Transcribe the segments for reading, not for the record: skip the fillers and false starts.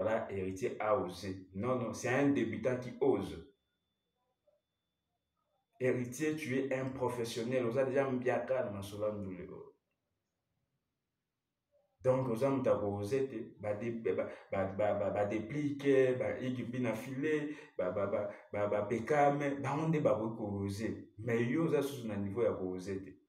voilà, héritier a osé. Non, non, c'est un débutant qui ose. Héritier, tu es un professionnel. Vous avez déjà bien calme dans ce donc, aux hommes osé, dépliquer, igibina filé, bekame, on est osé. Mais yo, ça, sur un niveau, ya osé.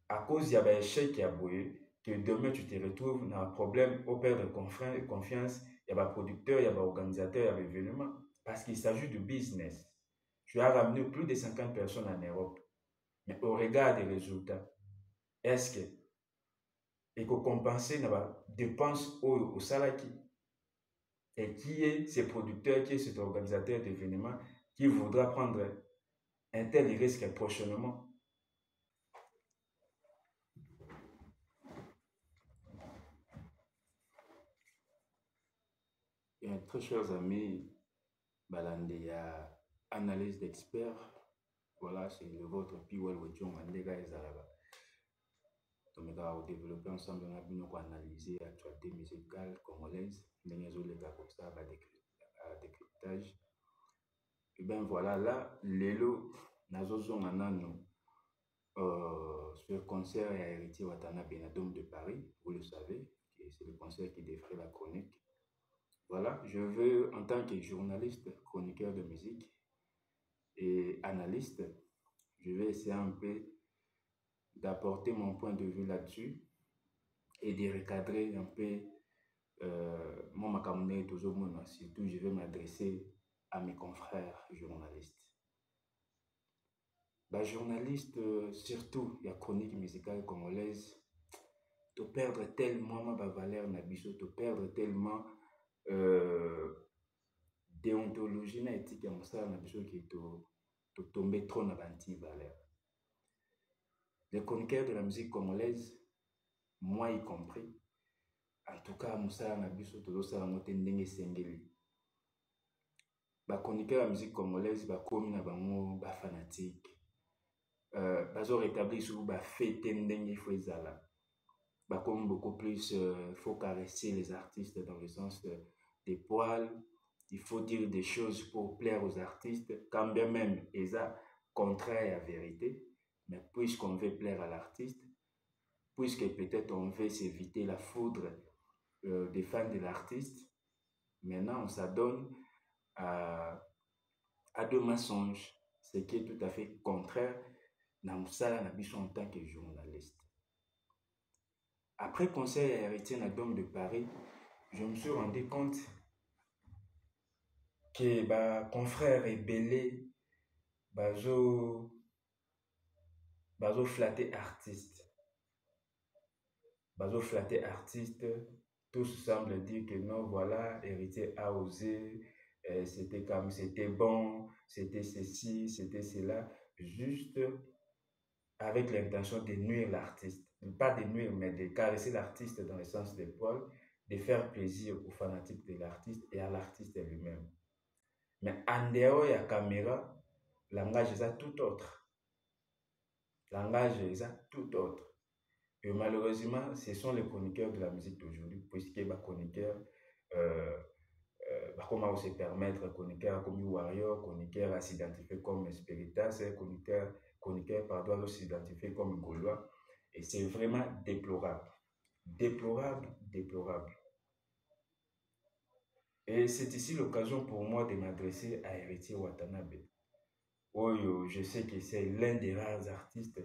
À cause, il y a un échec qui a boué, que demain, tu te retrouves dans un problème, au perdre confiance, il y a un producteur, il y a un organisateur, il y a un événement. Parce qu'il s'agit de business. Tu as ramené plus de 50 personnes en Europe. Mais au regard des résultats, est-ce que et que compenser les dépenses au salarié et qui est ce producteur, qui est cet organisateur d'événements qui voudra prendre un tel risque prochainement. Et très chers amis, Balande, il y a analyse d'experts. Voilà, c'est le vôtre, puis ouais, le tchon, Andega et Zalaba. Donc, on va développer ensemble, on a bien analyser l'actualité musicale congolaise, les gars comme ça, à décryptage. Et bien voilà, là, Lelo, Nazozo Manano, ce concert a hérité Watanabe na Dôme de Paris, vous le savez, c'est le concert qui défrait la chronique. Voilà, je veux, en tant que journaliste, chroniqueur de musique et analyste, je vais essayer un peu d'apporter mon point de vue là-dessus et de recadrer un peu mon makamune toujours mon surtout je vais m'adresser à mes confrères journalistes. Bah, journaliste, surtout la chronique musicale congolaise, te perdre tellement ma valeur na biso, te perdre tellement déontologie na éthique ya mosala na biso qui te tomber trop na banti valeur. Les chroniqueurs de la musique congolaise, moi y compris, en tout cas mosala na biso tozosala ngo te ndenge esengeli. Ba chroniqueurs de la musique congolaise bakomi na bango ba fanatique. Bazo rétablir sur ba fête ndenge faut ezala. Comme beaucoup plus, il faut caresser les artistes dans le sens des poils. Il faut dire des choses pour plaire aux artistes, quand bien même ils sont contraires à la vérité. Mais puisqu'on veut plaire à l'artiste, puisque peut-être on veut s'éviter la foudre des fans de l'artiste, maintenant on s'adonne à deux mensonges, ce qui est tout à fait contraire dans le en tant que journaliste. Après conseil à héritier na Dôme de Paris, je me suis rendu compte que bah confrère ébélé bazo flatter artiste. Bazo flatter artiste, tous semblent dire que non, voilà, héritier a osé, c'était comme c'était bon, c'était ceci, c'était cela, juste avec l'intention de nuire l'artiste. Pas de nuire, mais de caresser l'artiste dans le sens des poils, de faire plaisir aux fanatiques de l'artiste et à l'artiste lui-même. Mais en dehors de la caméra, le langage est tout autre. Le langage est tout autre. Et malheureusement, ce sont les chroniqueurs de la musique d'aujourd'hui, puisque les chroniqueurs, comment se permettre, chroniqueurs comme Warrior, chroniqueurs à s'identifier comme Spiritas, chroniqueurs pardon, à s'identifier comme Gaulois. Et c'est vraiment déplorable. Déplorable, déplorable. Et c'est ici l'occasion pour moi de m'adresser à Héritier Watanabe. Oh, je sais que c'est l'un des rares artistes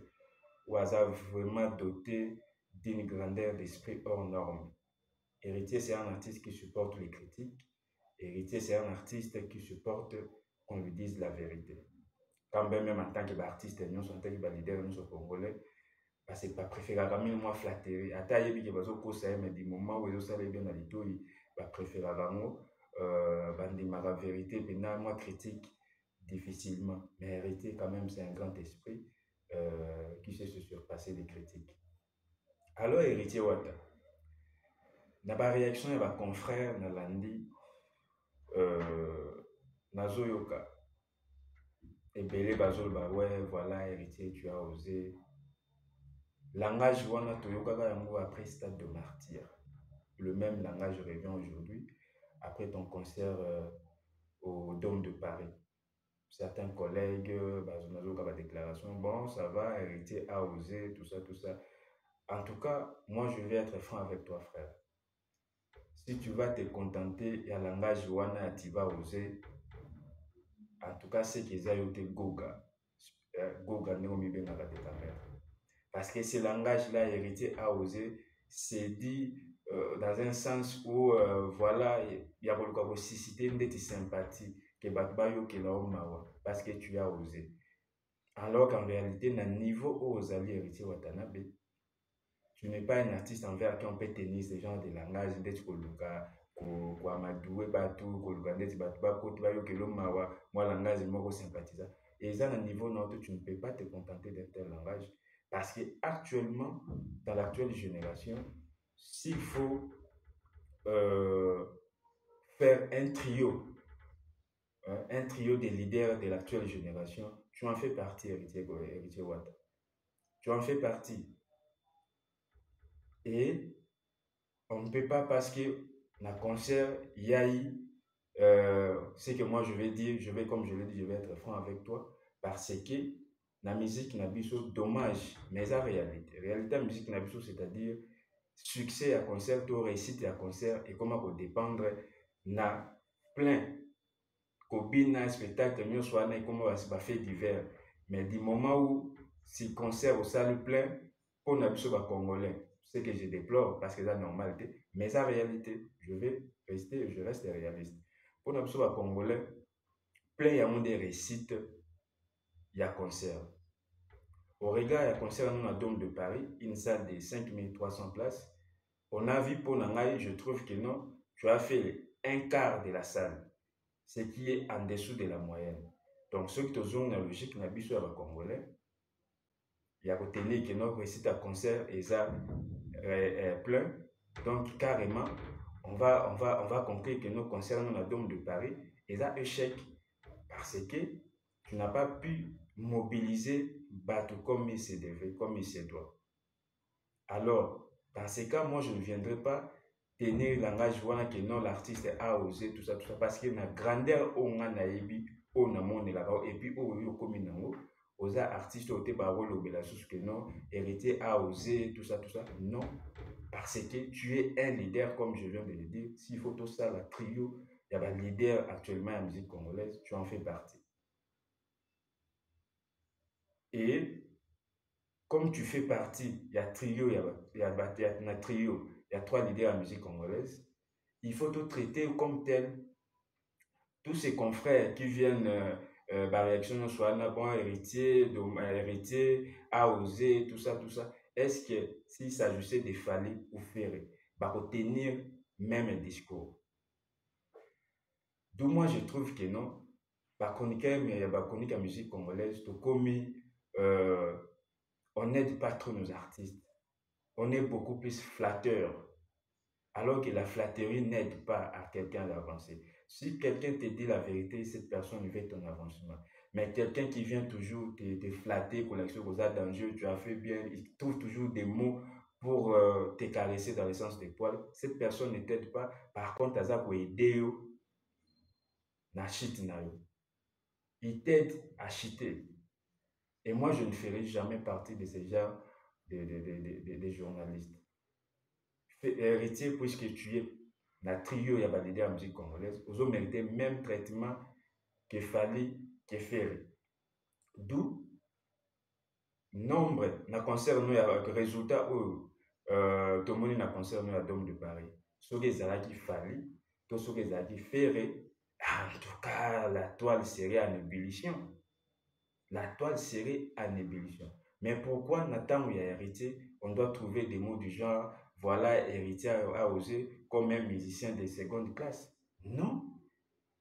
où il a vraiment doté d'une grandeur d'esprit hors norme. Héritier, c'est un artiste qui supporte les critiques. Héritier, c'est un artiste qui supporte qu'on lui dise la vérité. Quand même en tant qu'artiste, nous sommes en tant que leader, nous sommes congolais, parce que pas préféré quand même moi flatterer. À taille bi que bazo ko ça mais du moment où ils ça les bien dans les toits, pas préféré vraiment bandi ma vérité, maintenant moi critique difficilement, mais héritier quand même c'est un grand esprit qui sait se surpasser des critiques. Alors héritier Wata, na ba réaction ya ba confrère na landi nazoyoka ebele bazoloba ouais voilà héritier tu as osé. Langage wana toyokaka yango après stade de martyr. Le même langage revient aujourd'hui. après ton concert au Dôme de Paris. Certains collègues, la déclaration, bon, ça va, héritier a osé, tout ça, tout ça. En tout cas, moi, je vais être franc avec toi, frère. Si tu vas te contenter, il y a langage wana, tu vas oser. En tout cas, c'est qu'ils aient été Goga. Goga, ne omi benga de ta mère. Parce que ce langage-là, héritier a osé, c'est dit dans un sens où, voilà, il y a beaucoup de cité de sympathie, que Batbayo que la mawa, parce que tu as osé. Alors qu'en réalité, dans le niveau où aux alliés héritiers Watanabe, tu n'es pas un artiste envers qui on peut tenir ce genre de langage, d'être koluka, kwa madoué, batu, koluka, d'être batu, bakoti, bayo que l'homme mawa, moi langage, moi sympathisant. Et ça, dans le niveau nôtre, tu ne peux pas te contenter d'un tel langage. Parce qu'actuellement, dans l'actuelle génération, s'il faut faire un trio des leaders de l'actuelle génération, tu en fais partie, Héritier Wata. Tu en fais partie. Et on ne peut pas, parce que dans le concert, il y a eu, ce que moi je vais dire, comme je l'ai dit, je vais être franc avec toi, parce que la musique n'a pas dommage, mais la réalité. Réalité, la musique n'a pas, c'est-à-dire succès à concert, ou réussite à concert, et comment dépendre, na plein, un spectacle, mieux soit, comment va se faire divers. Mais du moment où, si concert au salle plein, pour n'a pas congolais, ce que je déplore parce que c'est la normalité, mais la réalité, je reste réaliste. Pour n'a pas congolais, plein, il y a des réussites, il y a concert. Au regard, il y a concert dans la Dôme de Paris, une salle de 5300 places. On a vu pour Nangaï, je trouve que non, tu as fait un quart de la salle, ce qui est en dessous de la moyenne. Donc, ceux qui ont une logique, n'a pas sur le Congolais, il y a retenu que notre récit à concert est plein. Donc, carrément, on va conclure que nos concerts dans la Dôme de Paris est un échec parce que tu n'as pas pu mobiliser Batou comme il se devait, comme il se doit. Alors, dans ce cas, moi, je ne viendrai pas tenir le langage que non, l'artiste a osé, tout ça, parce que la grandeur, on a naïbi, on a mon là-bas, et puis, on a comme une aux artistes, au tébarol, au belassus, que non, héritier a osé, tout ça, non, parce que tu es un leader, comme je viens de le dire. S'il faut tout ça, la trio, il y a un leader actuellement en musique congolaise, tu en fais partie. Et comme tu fais partie, il y a trio, il y a trio, il y a 3 leaders en musique congolaise, il faut te traiter comme tel. Tous ces confrères qui viennent, réaction soit un bon héritier, héritier, a osé, tout ça, est-ce que s'il s'agissait de Fali ou Ferré, va retenir même un discours? D'où moi je trouve que non, mais la musique congolaise, tout comme on n'aide pas trop nos artistes. On est beaucoup plus flatteur. Alors que la flatterie n'aide pas à quelqu'un d'avancer. Si quelqu'un te dit la vérité, cette personne veut ton avancement. Mais quelqu'un qui vient toujours te flatter pour l'action aux dangereux, tu as fait bien, il trouve toujours des mots pour te caresser dans le sens des poils, cette personne ne t'aide pas. Par contre, ça peut aider na shit na yo. Il t'aide à cheater. Et moi, je ne ferai jamais partie de ce genre de journalistes. Héritier, puisque tu es la trio, il y a validé la musique congolaise, vous avez mérité le même traitement que Fali, que Ferré. D'où, nombre, na concert, nous, il y a résultat où, tout le monde na concert, nous, à Dôme de Paris. Ceux qui ont Fali, tous ceux qui ont Ferré, en tout cas, la toile serait en ébullition. La toile serait en ébullition. Mais pourquoi, Nathan, il y a héritier, on doit trouver des mots du genre, voilà, héritier a osé comme un musicien de seconde classe? Non.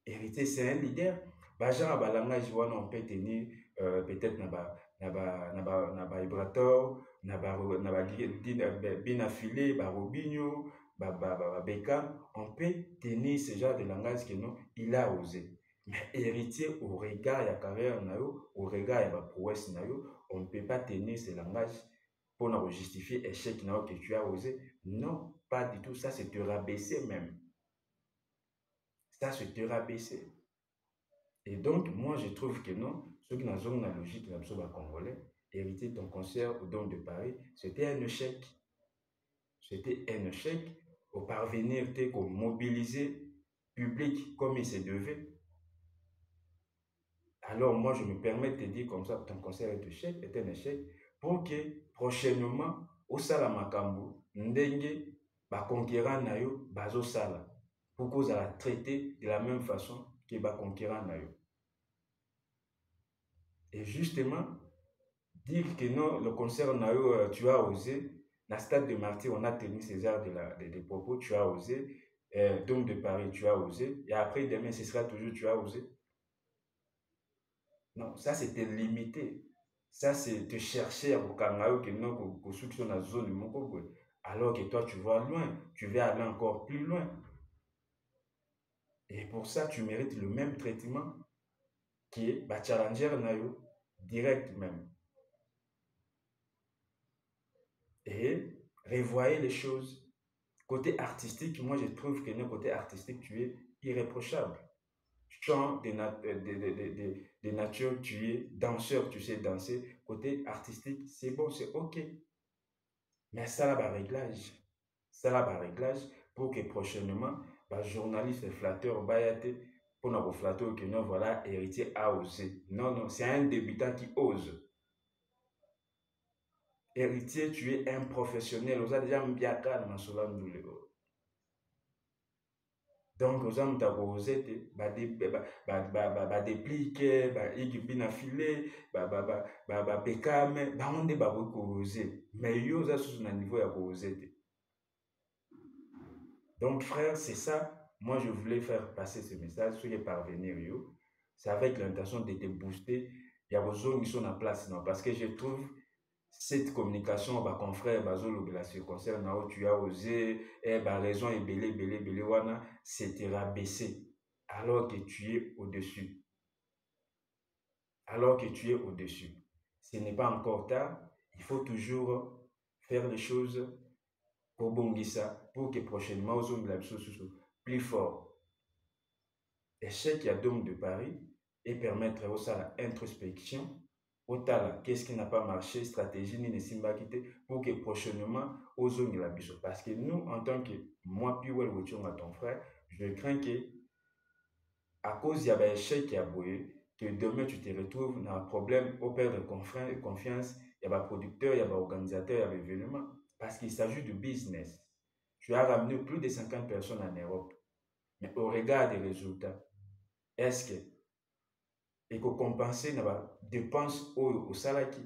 Héritier, c'est un leader. Genre, langage, on peut tenir peut-être na vibrator, na binafilé, robinho, Beckham. On peut tenir ce genre de langage que non, il a osé. Mais héritier, au regard de la carrière, au regard de la prouesse, on ne peut pas tenir ce langage pour justifier l'échec que tu as osé. Non, pas du tout. Ça, c'est te rabaisser même. ça se te rabaisser. Et donc, moi, je trouve que non, ceux qui n'ont pas la logique, l'absolu congolais, hériter ton concert au Dôme de Paris, c'était un échec. C'était un échec. Au parvenir, t'es comme mobiliser public comme il se devait. Alors, moi, je me permets de te dire comme ça, ton concert est un échec, pour que prochainement, au Sala Makambo, ndenge, conquérant nayo, bazo sala, pour qu'on la traiter de la même façon que conquérant nayo. Et justement, dire que non, le concert nayo, tu as osé, la stade de Martyr, on a tenu César des propos, tu as osé, Dôme de Paris, tu as osé, et après demain, ce sera toujours tu as osé. Non, ça c'était limité. Ça c'est te chercher à Bukangayo que non, que ceux qui sont dans la zone Mokogwe. Alors que toi tu vois loin, tu veux aller encore plus loin. Et pour ça, tu mérites le même traitement qui est Challenger Nayo, direct même. Et revoyez les choses. Côté artistique, moi je trouve que non, côté artistique, tu es irréprochable. Chant de nature, tu es danseur, tu sais danser. Côté artistique, c'est bon, c'est ok. Mais ça là, réglage. Ça là, réglage pour que prochainement, journaliste et flatteur, pour nous flatter que non, voilà, héritier a osé. Non, non, c'est un débutant qui ose. Héritier, tu es un professionnel. Vous avez déjà bien calme dans ce donc oza moto akoose te badeplike baekipi na file bapekame bango nde bakoki koose mais yo oza susu na niveau ya koose te. Donc frère, c'est ça, moi je voulais faire passer ce message soki parvenir yo, c'est avec l'intention de te booster ya kozongisa na place non, parce que je trouve cette communication confrère bazolobela sur concert na o tu as osé raison ebele wana c'est te rabaisser alors que tu es au-dessus. Alors que tu es au-dessus. Ce n'est pas encore tard, il faut toujours faire les choses pour bongisa, pour que prochainement ozongela biso plus fort. Échec ya Dôme de Paris et permettre osala introspection. Otala, qu'est-ce qui n'a pas marché, stratégie ni nesimbaki te pour que prochainement ozongela biso. Parce que nous, en tant que moi, puis ouais, ton frère, je crains que à cause il y a échec qui a boyé, que demain tu te retrouves dans un problème au perdre confiance, il y a producteur, il y a organisateur, il y a l'événement. Parce qu'il s'agit de business. Tu as ramené plus de 50 personnes en Europe. Mais au regard des résultats, est-ce que et que compenser les dépenses au salaki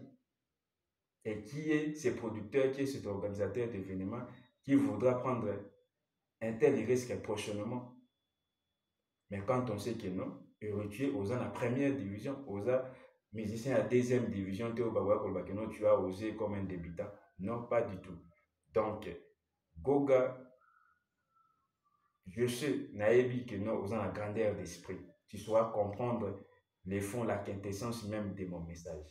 et qui est ce producteur, qui est cet organisateur d'événements qui voudra prendre un tel risque prochainement. Mais quand on sait que non, tu es aux la première division, aux musiciens à la deuxième division, tu as osé comme un débutant. Non, pas du tout. Donc, Goga, je sais, naïbi que non, aux la grandeur d'esprit. Tu sauras comprendre les fonds, la quintessence même de mon message.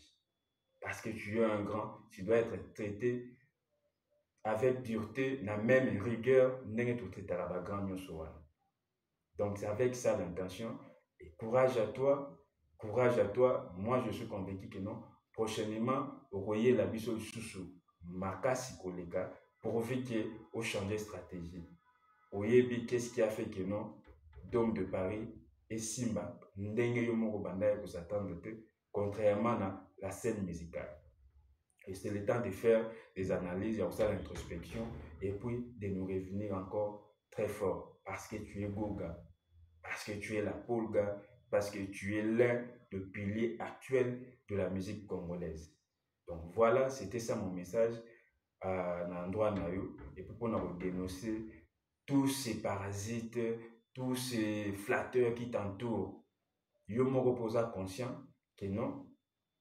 Parce que tu es un grand, tu dois être traité avec dureté, la même rigueur, n'est tout traité à la grande. Donc c'est avec ça l'intention. Et courage à toi, courage à toi. Moi je suis convaincu que non. Prochainement, vous voyez la biso sous makasi kolega pour que vous changer de stratégie. Oyebi, qu'est-ce qui a fait que non, Dôme de Paris et Simba, ndenge yo moko banda ya s'attendre contrairement à la scène musicale. Et c'est le temps de faire des analyses, il y a aussi l'introspection, et puis de nous revenir encore très fort, parce que tu es Goga, parce que tu es la Polga, parce que tu es l'un des piliers actuels de la musique congolaise. Donc voilà, c'était ça mon message à l'endroit Nayo, et puis pour nous dénoncer tous ces parasites, tous ces flatteurs qui t'entourent. Yo moko posa conscient que non,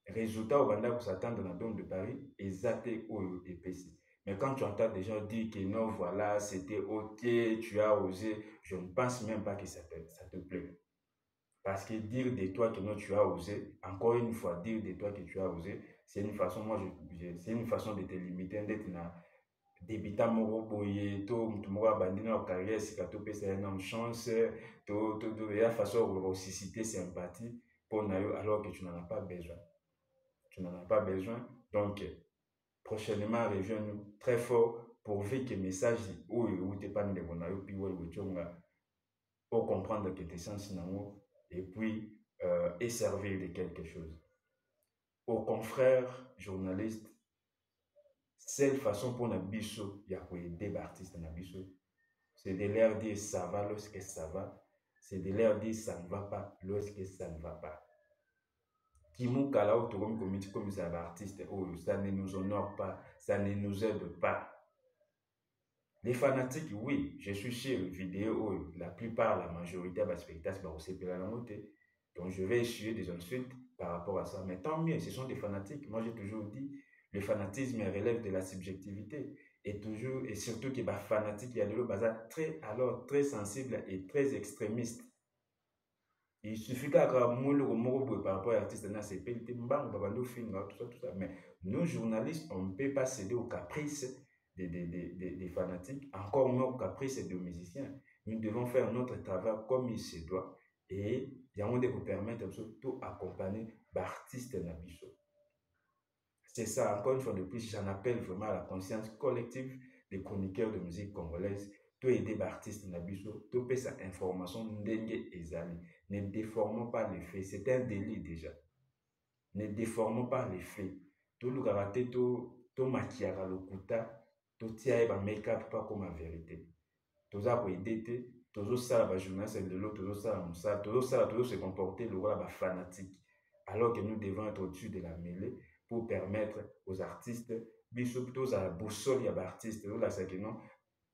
résultat au banda pour s'attendre dans le Dôme de Paris, exacté ou épaissi. Mais quand tu entends des gens dire que non, voilà, c'était ok, tu as osé, je ne pense même pas que ça te plaît. Parce que dire de toi que non, tu as osé, encore une fois, dire de toi que tu as osé, c'est une façon, c'est une façon de te limiter, d'être débutant moko boye to mutu moko abandi na carrière sika topesa ye na chance ya façon susciter sympathie pour na yo alors que tu n'en as pas besoin. Tu n'en as pas besoin. Donc, prochainement, reviens-nous très fort pourvu que message ou te pas de mon ayo puis pour comprendre que tes sens n'amour et puis et servir de quelque chose. Aux confrères journalistes, seule façon pour na biso ya ko aider l'artiste na biso, c'est de leur dire ça va lorsque ça va, c'est de leur dire ça ne va pas lorsque ça ne va pas. Kimukala ou comme ça l'artiste, oh, ça ne nous honore pas, ça ne nous aide pas. Les fanatiques, oui, je suis sur vidéo, oh, la plupart, la majorité des spectateurs, donc je vais essuyer des insultes par rapport à ça. Mais tant mieux, ce sont des fanatiques. Moi, j'ai toujours dit, le fanatisme relève de la subjectivité. Et toujours, et surtout que les fanatiques, il y a de très, alors, très sensible et très extrémiste. Il suffit qu'à par rapport à l'artiste, tout ça. Mais nous, journalistes, on ne peut pas céder aux caprices des fanatiques, encore moins aux caprices des musiciens. Nous devons faire notre travail comme il se doit. Et il y a un de vous permettre de tout accompagner l'artiste Nabiso. C'est ça, encore une fois de plus, j'en appelle vraiment à la conscience collective des chroniqueurs de musique congolaise. Tout aider l'artiste Nabiso, tout payer sa information ndenge ezali. Ne déformons pas les faits, c'est un délit déjà. Ne déformons pas les faits. Tout le karaté, tout maquillage lokuta, tout tia ba make-up pas comme la vérité. Tout ça pour aider, tout ça la journaliste de l'autre, tout ça se comporter le roi fanatique. Alors que nous devons être au-dessus de la mêlée pour permettre aux artistes, plutôt à la boussole, il y a des artistes, là c'est que non,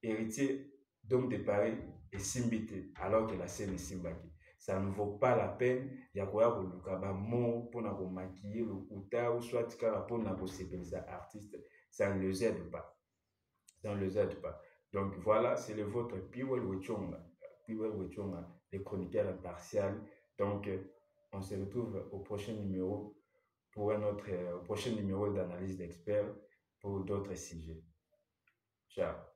héritier d'homme de Paris est simbité, alors que la scène est simbaki. Ça ne vaut pas la peine, il y a quoi pour nous maquiller le kouta ou soit pour nous sécuriser artiste, ça ne les aide pas. Ça ne les aide pas. Donc voilà, c'est le vôtre Piwel Wechonga, les chroniqueurs impartial. Donc on se retrouve au prochain numéro pour un autre prochain numéro d'analyse d'experts pour d'autres sujets. Ciao.